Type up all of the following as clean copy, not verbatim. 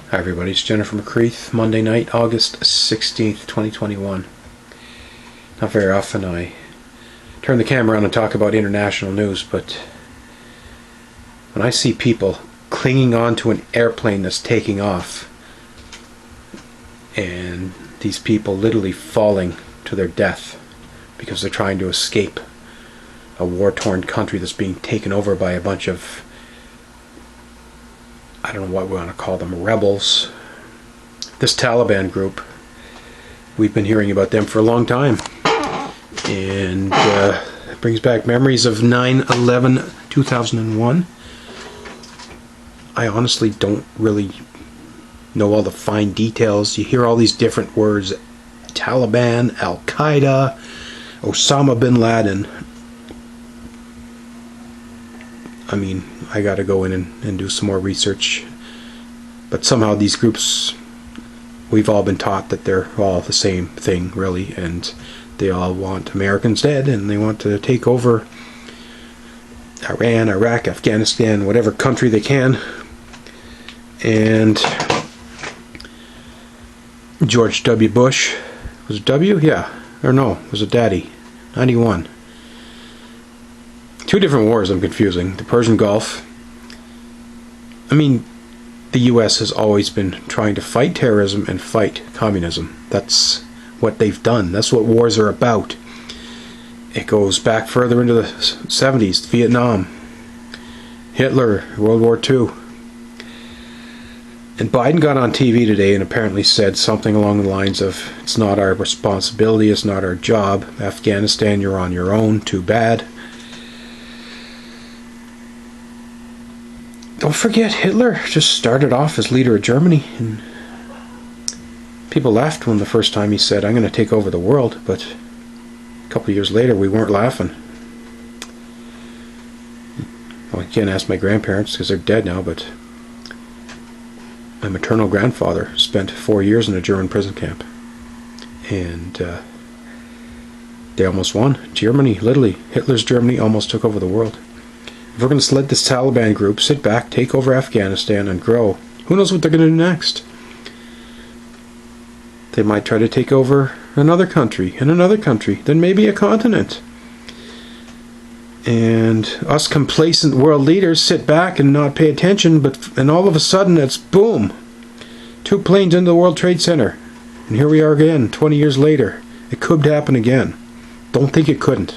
Hi everybody, it's Jenn from McCreath. Monday night, August 16th, 2021. Not very often I turn the camera on and talk about international news, but when I see people clinging on to an airplane that's taking off, and these people literally falling to their death because they're trying to escape a war-torn country that's being taken over by a bunch of, I don't know what we want to call them, rebels. This Taliban group, we've been hearing about them for a long time. And it brings back memories of 9/11/2001. I honestly don't really know all the fine details. You hear all these different words: Taliban, Al-Qaeda, Osama bin Laden. I mean, I got to go in and do some more research. But somehow these groups, we've all been taught that they're all the same thing, really, and they all want Americans dead, and they want to take over Iran, Iraq, Afghanistan, whatever country they can. And George W. Bush, was it W? Yeah. Or no, was it Daddy? 91. Two different wars I'm confusing. The Persian Gulf. I mean, the U.S. has always been trying to fight terrorism and fight communism. That's what they've done. That's what wars are about. It goes back further into the 70s, Vietnam, Hitler, World War II. And Biden got on TV today and apparently said something along the lines of, it's not our responsibility, it's not our job. Afghanistan, you're on your own, too bad. Don't forget, Hitler just started off as leader of Germany, and people laughed when the first time he said, I'm going to take over the world, but a couple of years later we weren't laughing. Well, I can't ask my grandparents because they're dead now, but my maternal grandfather spent 4 years in a German prison camp, and they almost won. Germany, literally, Hitler's Germany almost took over the world. If we're going to let this Taliban group sit back, take over Afghanistan, and grow, who knows what they're going to do next? They might try to take over another country, and another country, then maybe a continent. And us complacent world leaders sit back and not pay attention, and all of a sudden it's boom! 2 planes into the World Trade Center. And here we are again, 20 years later. It could happen again. Don't think it couldn't.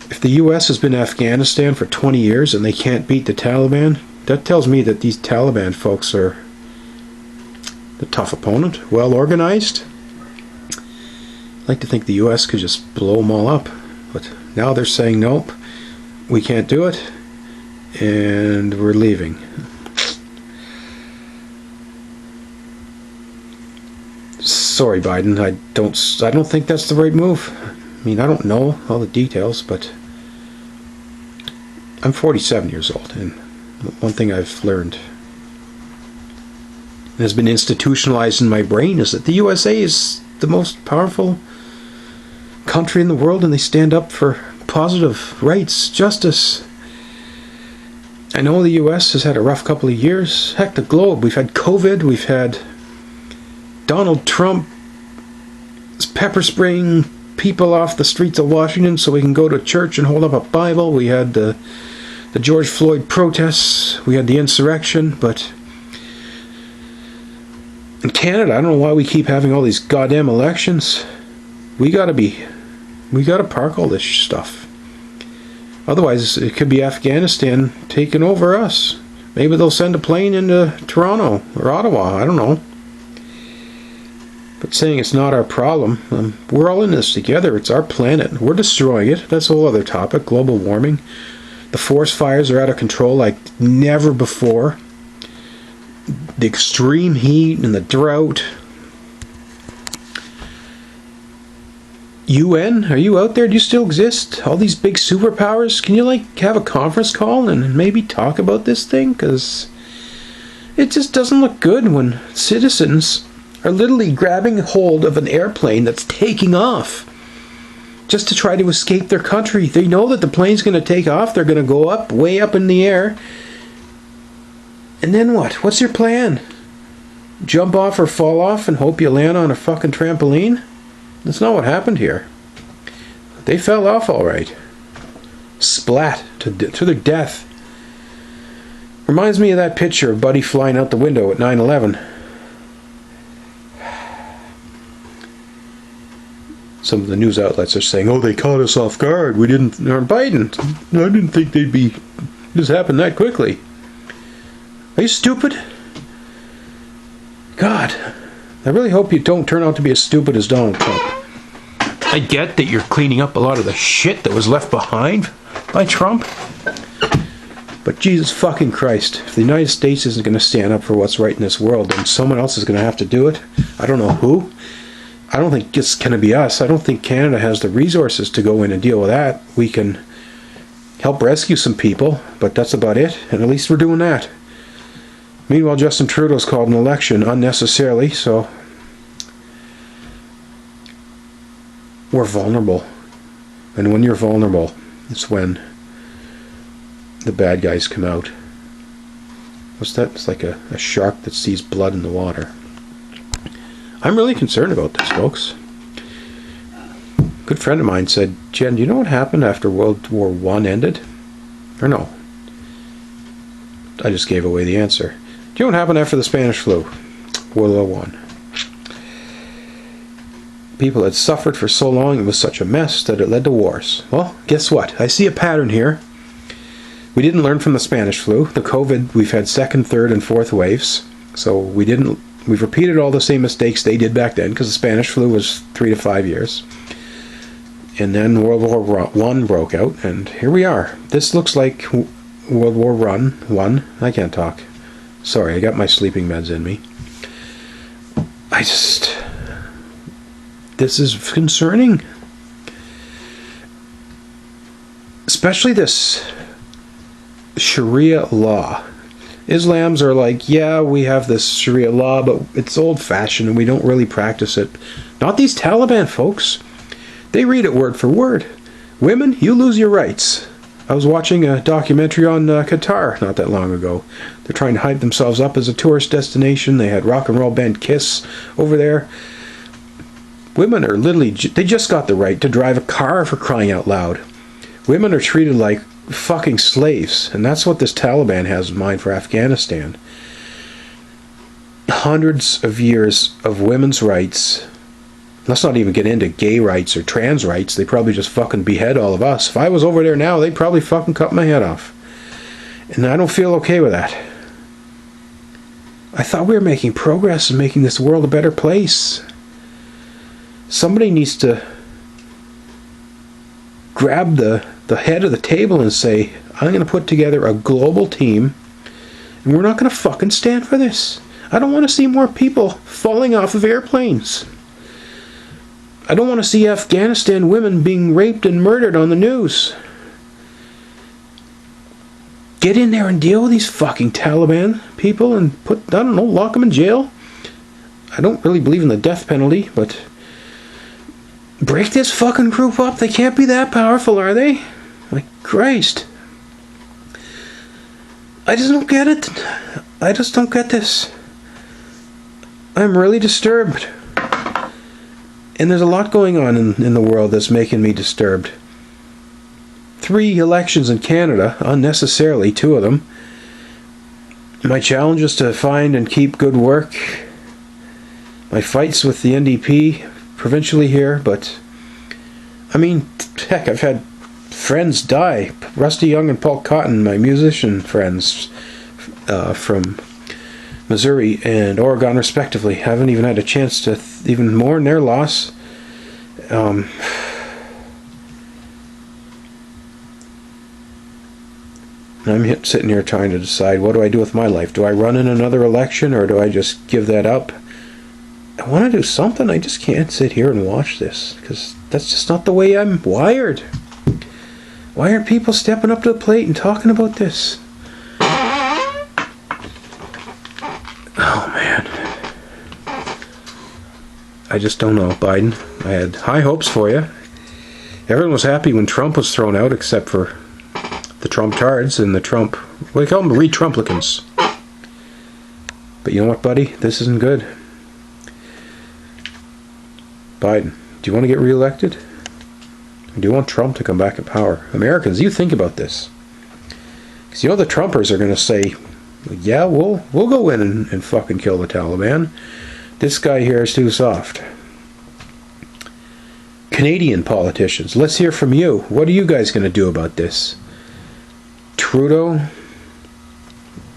If the U.S. has been in Afghanistan for 20 years and they can't beat the Taliban, that tells me that these Taliban folks are a tough opponent, well organized. I'd like to think the U.S. could just blow them all up, but now they're saying nope, we can't do it, and we're leaving. Sorry, Biden, I don't think that's the right move. I mean, I don't know all the details, but I'm 47 years old, and one thing I've learned and has been institutionalized in my brain is that the USA is the most powerful country in the world, and they stand up for positive rights, justice. I know the US has had a rough couple of years. Heck, the globe. We've had COVID, we've had Donald Trump pepper spraying people off the streets of Washington so we can go to church and hold up a Bible. We had the George Floyd protests. We had the insurrection. But in Canada, I don't know why we keep having all these goddamn elections. We gotta park all this stuff. Otherwise, it could be Afghanistan taking over us. Maybe they'll send a plane into Toronto or Ottawa. I don't know. But saying it's not our problem, we're all in this together. It's our planet. We're destroying it. That's a whole other topic. Global warming. The forest fires are out of control like never before. The extreme heat and the drought. UN, are you out there? Do you still exist? All these big superpowers? Can you have a conference call and maybe talk about this thing? Because it just doesn't look good when citizens are literally grabbing hold of an airplane that's taking off just to try to escape their country. They know that the plane's going to take off. They're going to go up, way up in the air, And then what? What's your plan? Jump off or fall off and hope you land on a fucking trampoline? That's not what happened here. They fell off all right. Splat to their death. Reminds me of that picture of Buddy flying out the window at 9/11. Some of the news outlets are saying, "Oh, they caught us off guard. We didn't." Or Biden, I didn't think they'd be. This happened that quickly. Are you stupid? God, I really hope you don't turn out to be as stupid as Donald Trump. I get that you're cleaning up a lot of the shit that was left behind by Trump. But Jesus fucking Christ, if the United States isn't going to stand up for what's right in this world, then someone else is going to have to do it. I don't know who. I don't think it's going to be us. I don't think Canada has the resources to go in and deal with that. We can help rescue some people, but that's about it. And at least we're doing that. Meanwhile, Justin Trudeau's called an election unnecessarily, so we're vulnerable. And when you're vulnerable, it's when the bad guys come out. What's that? It's like a shark that sees blood in the water. I'm really concerned about this, folks. A good friend of mine said, "Jen, do you know what happened after World War I ended?" Or no. I just gave away the answer. Do you know what happened after the Spanish flu? World War I. People had suffered for so long, it was such a mess that it led to wars. Well, guess what? I see a pattern here. We didn't learn from the Spanish flu. The COVID, we've had second, third, and fourth waves. So we've repeated all the same mistakes they did back then, because the Spanish flu was 3 to 5 years. And then World War I broke out, and here we are. This looks like World War I. I can't talk. Sorry, I got my sleeping meds in me. This is concerning. Especially this Sharia law. Islams are like, yeah, we have this Sharia law, but it's old-fashioned and we don't really practice it. Not these Taliban folks. They read it word for word. Women, you lose your rights. I was watching a documentary on Qatar not that long ago. They're trying to hype themselves up as a tourist destination. They had rock and roll band Kiss over there. Women are literally, they just got the right to drive a car, for crying out loud. Women are treated like fucking slaves, and that's what this Taliban has in mind for Afghanistan. Hundreds of years of women's rights. Let's not even get into gay rights or trans rights. They probably just fucking behead all of us. If I was over there now, they'd probably fucking cut my head off. And I don't feel okay with that. I thought we were making progress in making this world a better place. Somebody needs to grab the head of the table and say, I'm going to put together a global team, and we're not going to fucking stand for this. I don't want to see more people falling off of airplanes. I don't want to see Afghanistan women being raped and murdered on the news. Get in there and deal with these fucking Taliban people and lock them in jail. I don't really believe in the death penalty, but break this fucking group up. They can't be that powerful, are they? My Christ. I just don't get it. I just don't get this. I'm really disturbed. And there's a lot going on in the world that's making me disturbed. 3 elections in Canada, unnecessarily, 2 of them. My challenge is to find and keep good work. My fights with the NDP provincially here, but I mean, heck, I've had friends die. Rusty Young and Paul Cotton, my musician friends from Missouri and Oregon respectively, haven't even had a chance to even mourn their loss. I'm sitting here trying to decide, what do I do with my life? Do I run in another election, or do I just give that up? I want to do something. I just can't sit here and watch this, because that's just not the way I'm wired. Why aren't people stepping up to the plate and talking about this? Oh, man. I just don't know, Biden. I had high hopes for you. Everyone was happy when Trump was thrown out, except for the Trump tards and the Trump, what do you call them? Re-Trumplicans. But you know what, buddy? This isn't good. Biden, do you want to get reelected? Or do you want Trump to come back in power? Americans, you think about this. Because you know the Trumpers are going to say, yeah, we'll go in and fucking kill the Taliban. This guy here is too soft. Canadian politicians, let's hear from you. What are you guys going to do about this? Trudeau?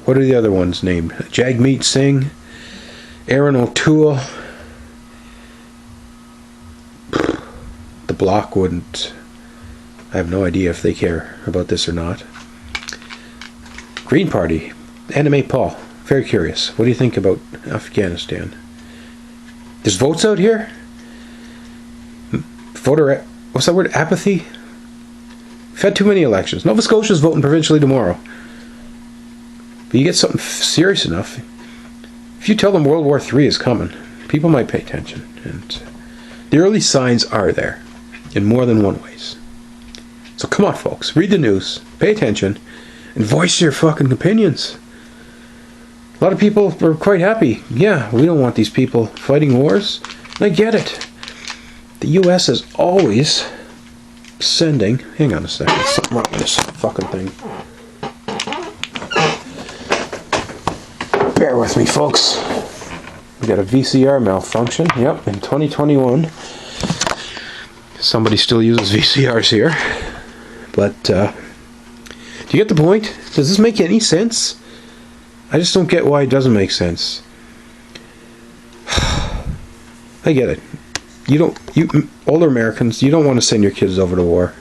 What are the other ones named? Jagmeet Singh? Aaron O'Toole? The Bloc wouldn't. I have no idea if they care about this or not. Green Party. NMA Paul. Very curious. What do you think about Afghanistan? There's votes out here? What's that word? Apathy? We've had too many elections. Nova Scotia's voting provincially tomorrow. But you get something serious enough, if you tell them World War III is coming, people might pay attention. And the early signs are there, in more than one ways. So come on, folks. Read the news, pay attention, and voice your fucking opinions. A lot of people are quite happy. Yeah, we don't want these people fighting wars. And I get it. The U.S. is always sending... Hang on a second. Something wrong with this fucking thing. Bear with me, folks. We got a VCR malfunction. Yep, in 2021. Somebody still uses VCRs here. But, do you get the point? Does this make any sense? I just don't get why it doesn't make sense. I get it. You older Americans, you don't want to send your kids over to war.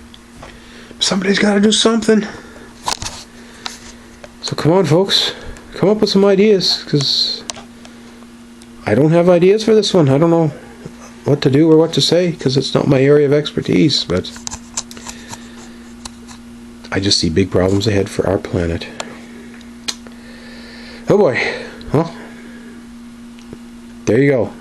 Somebody's got to do something. So come on, folks. Come up with some ideas, because I don't have ideas for this one. I don't know what to do or what to say, because it's not my area of expertise, but I just see big problems ahead for our planet. Oh boy. Well, there you go.